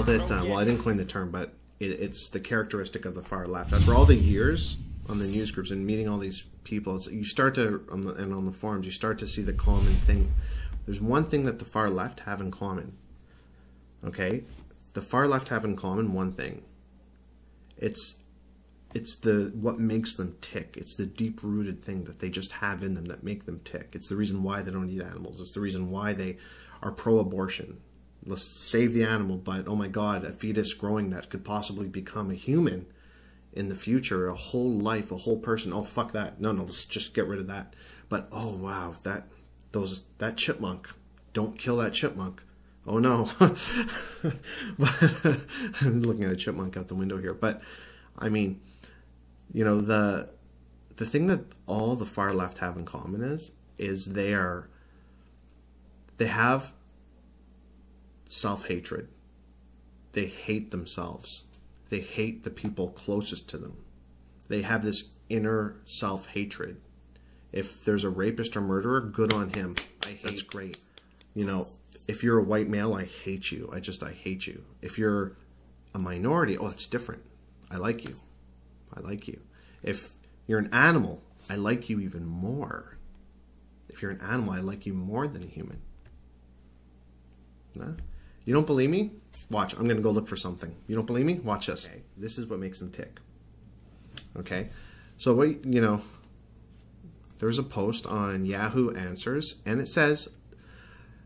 called it, well, I didn't coin the term, but it's the characteristic of the far left. After all the years on the news groups and meeting all these people, you start to, on the forums, you start to see the common thing. There's one thing that the far left have in common. Okay? The far left have in common one thing. It's what makes them tick. It's the deep-rooted thing that they just have in them that make them tick. It's the reason why they don't eat animals. It's the reason why they are pro-abortion. Let's save the animal, but oh my God, a fetus growing that could possibly become a human in the future, a whole life, a whole person. Oh, fuck that. No, let's just get rid of that. But oh wow, that chipmunk. Don't kill that chipmunk. Oh no. But I'm looking at a chipmunk out the window here. But I mean, you know, the thing that all the far left have in common is they have self-hatred. They hate themselves. They hate the people closest to them. They have this inner self-hatred. If there's a rapist or murderer, good on him. That's great. You know, if you're a white male, I hate you. I hate you. If you're a minority, oh, it's different. I like you. I like you. If you're an animal, I like you even more. If you're an animal, I like you more than a human. Huh? You don't believe me? Watch. I'm going to go look for something. You don't believe me? Watch this. Okay. This is what makes them tick. Okay? So, what, you know, there's a post on Yahoo Answers, and it says,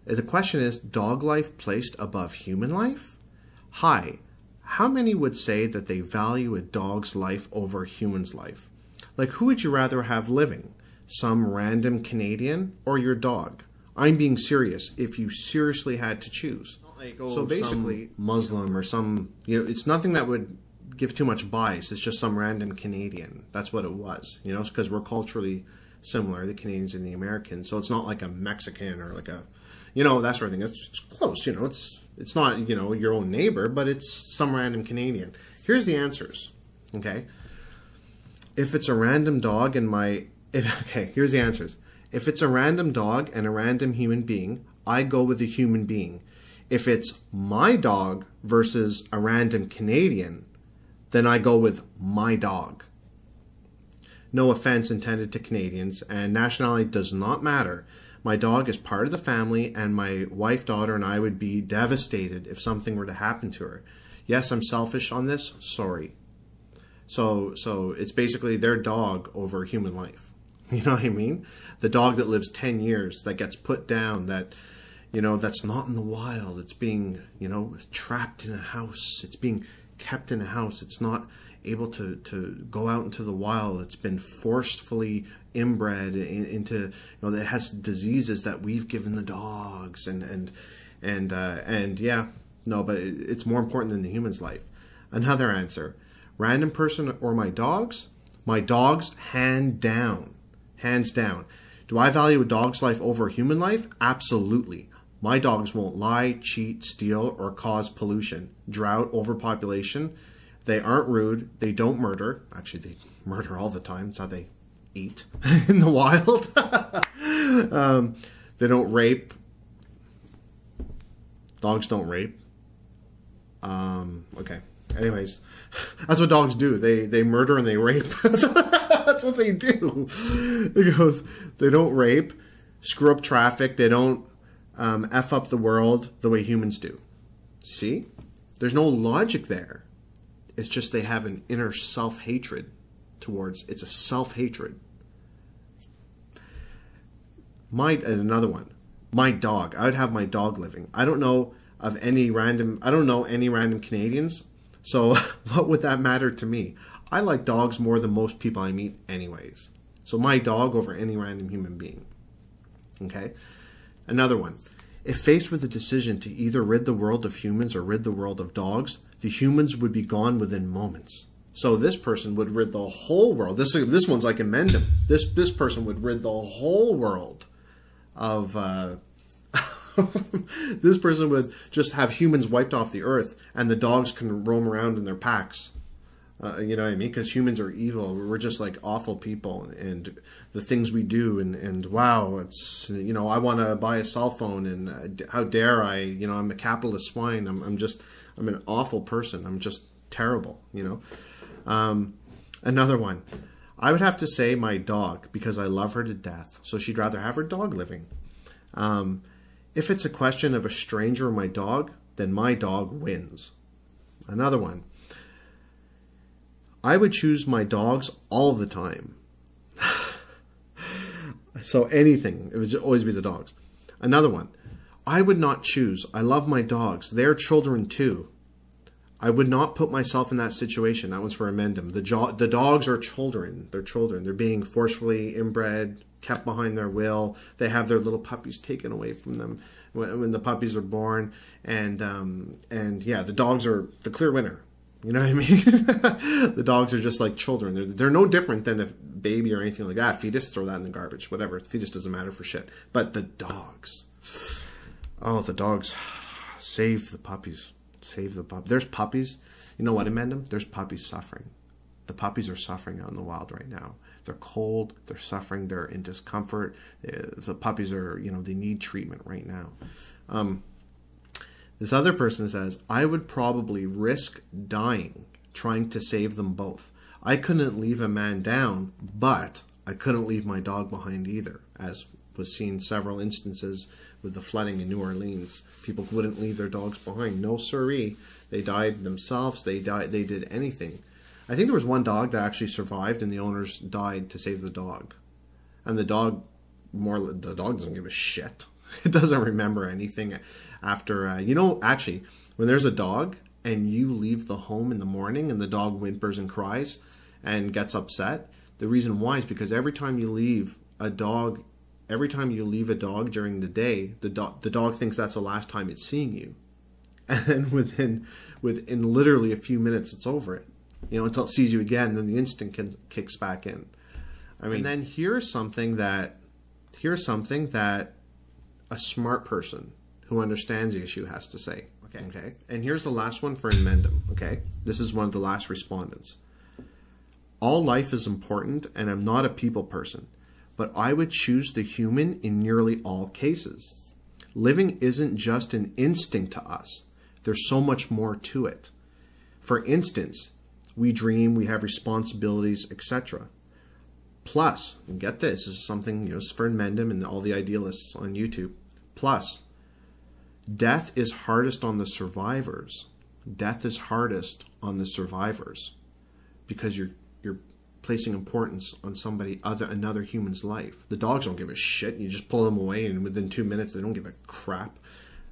the question is, dog life placed above human life? Hi. How many would say that they value a dog's life over a human's life? Like, who would you rather have living? Some random Canadian or your dog? I'm being serious, if you seriously had to choose. Like, oh, so basically, Muslim or some, you know, it's nothing that would give too much bias. It's just some random Canadian. That's what it was, you know, because we're culturally similar, the Canadians and the Americans. So it's not like a Mexican or like a, you know, that sort of thing. It's close, you know, it's not, you know, your own neighbor, but it's some random Canadian. Here's the answers, okay? If it's a random dog and okay, here's the answers. If it's a random dog and a random human being, I go with the human being. If it's my dog versus a random Canadian, then I go with my dog. No offense intended to Canadians, and nationality does not matter. My dog is part of the family, and my wife, daughter, and I would be devastated if something were to happen to her. Yes, I'm selfish on this. Sorry. So it's basically their dog over human life. You know what I mean? The dog that lives 10 years, that gets put down, that, you know, that's not in the wild. It's being, you know, trapped in a house. It's being kept in a house. It's not able to go out into the wild. It's been forcefully inbred into, you know, that has diseases that we've given the dogs, and yeah, no, but it's more important than the human's life. Another answer: random person or my dogs? My dogs, hands down. Do I value a dog's life over a human life? Absolutely. My dogs won't lie, cheat, steal, or cause pollution, drought, overpopulation. They aren't rude. They don't murder. Actually, they murder all the time. It's how they eat in the wild. They don't rape. Dogs don't rape. Okay. Anyways, that's what dogs do. They murder and they rape. That's what they do. It goes, they don't rape, screw up traffic. They don't F up the world the way humans do. See? There's no logic there. It's just they have an inner self-hatred towards, it's a self-hatred. Another one, my dog. I would have my dog living. I don't know any random Canadians, so what would that matter to me? I like dogs more than most people I meet anyways. So my dog over any random human being. Okay? Another one. If faced with a decision to either rid the world of humans or rid the world of dogs, the humans would be gone within moments. So this person would rid the whole world. This one's like Inmendham. This person would rid the whole world of... this person would just have humans wiped off the earth, and the dogs can roam around in their packs. You know what I mean? Because humans are evil. We're just like awful people, and the things we do, and wow, it's, you know, I want to buy a cell phone, and how dare I? You know, I'm a capitalist swine. I'm an awful person. I'm just terrible. You know. Another one. I would have to say my dog, because I love her to death. So she'd rather have her dog living. If it's a question of a stranger or my dog, then my dog wins. Another one. I would choose my dogs all the time. So anything, it would always be the dogs. Another one. I would not choose. I love my dogs. They're children too. I would not put myself in that situation. That one's for Inmendham. The dogs are children. They're children. They're being forcefully inbred, kept behind their will. They have their little puppies taken away from them when the puppies are born. And yeah, the dogs are the clear winner. You know what I mean? The dogs are just like children. They're no different than a baby or anything like that. Fetus, throw that in the garbage. Whatever. Fetus doesn't matter for shit. But the dogs. Oh, the dogs. Save the puppies. Save the puppies. There's puppies. You know what, Inmendham? There's puppies suffering. The puppies are suffering out in the wild right now. They're cold. They're suffering. They're in discomfort. The puppies are, you know, they need treatment right now. This other person says, I would probably risk dying trying to save them both. I couldn't leave a man down, but I couldn't leave my dog behind either, as was seen several instances with the flooding in New Orleans. People wouldn't leave their dogs behind. No siree. They died themselves. They did anything. I think there was one dog that actually survived, and the owners died to save the dog. And the dog doesn't give a shit. It doesn't remember anything after, you know, actually, when there's a dog and you leave the home in the morning and the dog whimpers and cries and gets upset, the reason why is because every time you leave a dog during the day, the dog thinks that's the last time it's seeing you. And then within literally a few minutes, it's over it. You know, until it sees you again, then the instinct kicks back in. I mean, and then here's something that a smart person who understands the issue has to say. Okay. And here's the last one for Inmendham. Okay. This is one of the last respondents. All life is important, and I'm not a people person, but I would choose the human in nearly all cases. Living isn't just an instinct to us. There's so much more to it. For instance, we dream, we have responsibilities, etc. Plus, and get this is something, you know, for Inmendham and all the idealists on YouTube. Plus, death is hardest on the survivors. Death is hardest on the survivors because you're placing importance on another human's life. The dogs don't give a shit. You just pull them away, and within 2 minutes, they don't give a crap.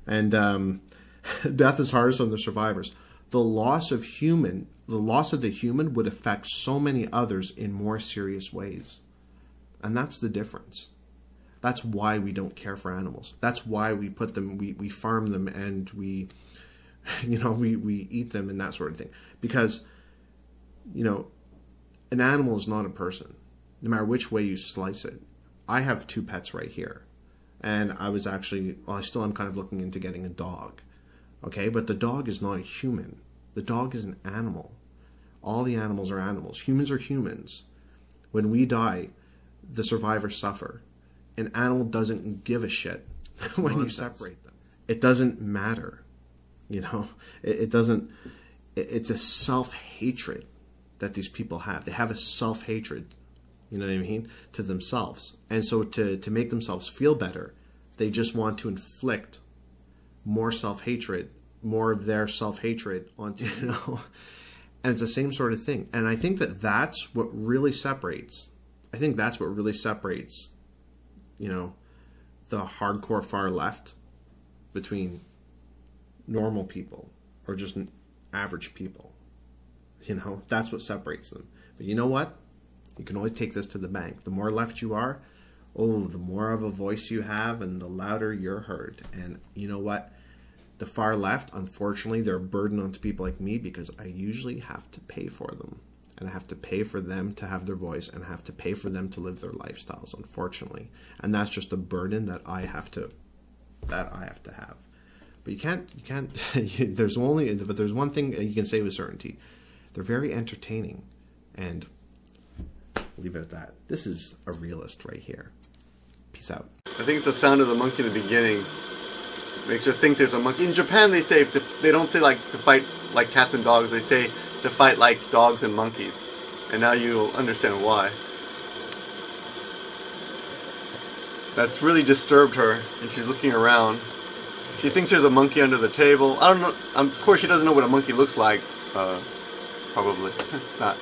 And death is hardest on the survivors. The loss of the human would affect so many others in more serious ways. And that's the difference. That's why we don't care for animals. That's why we put them, we farm them, and we eat them and that sort of thing. Because, you know, an animal is not a person, no matter which way you slice it. I have 2 pets right here. And I was actually, well, I still am kind of looking into getting a dog. Okay, but the dog is not a human. The dog is an animal. All the animals are animals. Humans are humans. When we die, the survivors suffer. An animal doesn't give a shit when you separate them. It doesn't matter. You know, it doesn't, it's a self-hatred that these people have. They have a self-hatred, you know what I mean, to themselves. And so to make themselves feel better, they just want to inflict more self-hatred, more of their self-hatred onto, you know, and it's the same sort of thing. And I think that that's what really separates, you know, the hardcore far left between normal people or just average people. You know, that's what separates them. But you know what? You can always take this to the bank. The more left you are, oh, the more of a voice you have and the louder you're heard. And you know what? The far left, unfortunately, they're a burden onto people like me because I usually have to pay for them. And I have to pay for them to have their voice, and I have to pay for them to live their lifestyles, unfortunately. And that's just a burden that I have to have. But you can't there's one thing you can say with certainty. They're very entertaining, and leave it at that. This is a realist right here. Peace out. I think it's the sound of the monkey in the beginning. Makes her think there's a monkey. In Japan they say, they don't say like to fight like cats and dogs, they say to fight like dogs and monkeys. And now you'll understand why. That's really disturbed her, and she's looking around. She thinks there's a monkey under the table. I don't know, of course she doesn't know what a monkey looks like. Probably not.